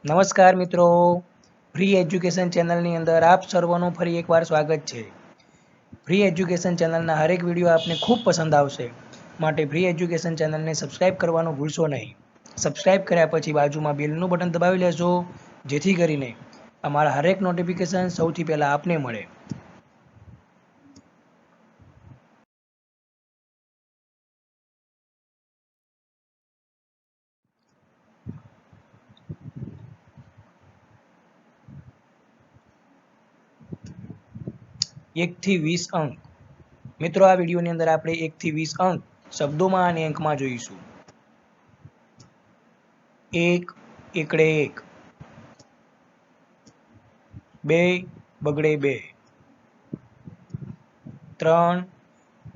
નમસ્કાર મિત્રો, free education ચેનલની અંદર આપ સર્વનું ફરી એકવાર સ્વાગત છે। ફ્રી એજ્યુકેશન ચેનલના હરેક વિડીયો આપને ખૂબ પસંદ આવશે, માટે ફ્રી એજ્યુકેશન ચેનલને સબસ્ક્રાઇબ કરવાનું ભૂલશો નહીં। સબસ્ક્રાઇબ કર્યા પછી બાજુમાં બેલનું બટન દબાવી લેશો, જેથી કરીને અમારા હરેક નોટિફિકેશન સૌથી પહેલાં આપને મળે। એકથી 20 અંક મિત્રો, આ વિડીયોની અંદર આપણે 1 થી 20 અંક શબ્દોમાં અને અંકમાં જોઈશું। 1 એકડે 1, 2 બગડે 2, 3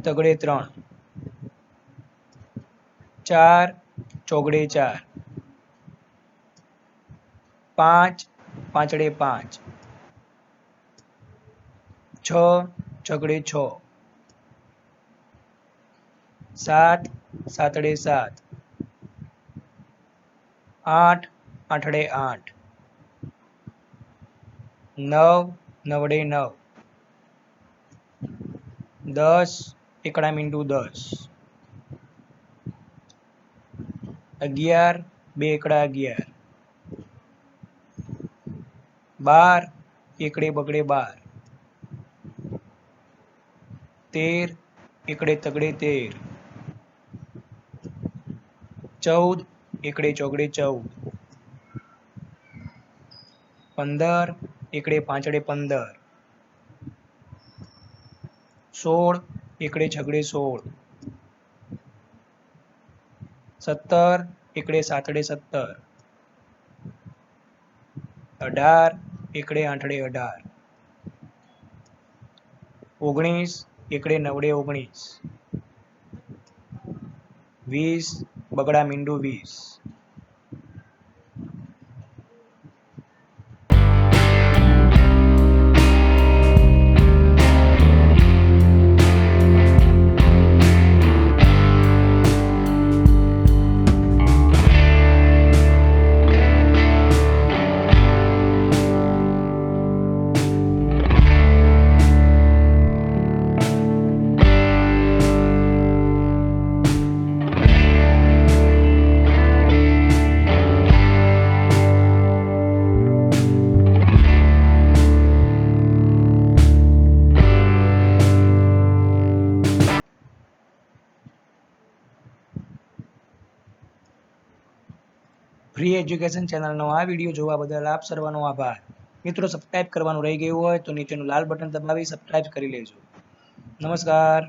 તગડે 3, 4 ચોગડે 4, 5 પાંચડે 5, 6 છગડે 6, 7 સાતડે 7, 8 આઠડે 8, 9 નવડે 9, 10 એકડા મીંડું 10, 11 બે એકડા 11, 12 એકડે બગડે 12, 13 એકડે તગડે 13, 14 એકડે ચોગડે 14, 15 એકડે પાંચડે 15, 16 એકડે છગડે 16, 17 એકડે સાતડે 17, 18 એકડે આઠડે 18, 19 એકડે નવડે 19, 20 બગડા મીંડું 20। ફ્રી એજ્યુકેશન ચેનલનો આ વિડીયો જોવા બદલ આપ સર્વનો આભાર। મિત્રો, સબસ્ક્રાઇબ કરવાનું રહી ગયું હોય તો નીચેનું લાલ બટન દબાવી સબસ્ક્રાઇબ કરી લેજો। નમસ્કાર।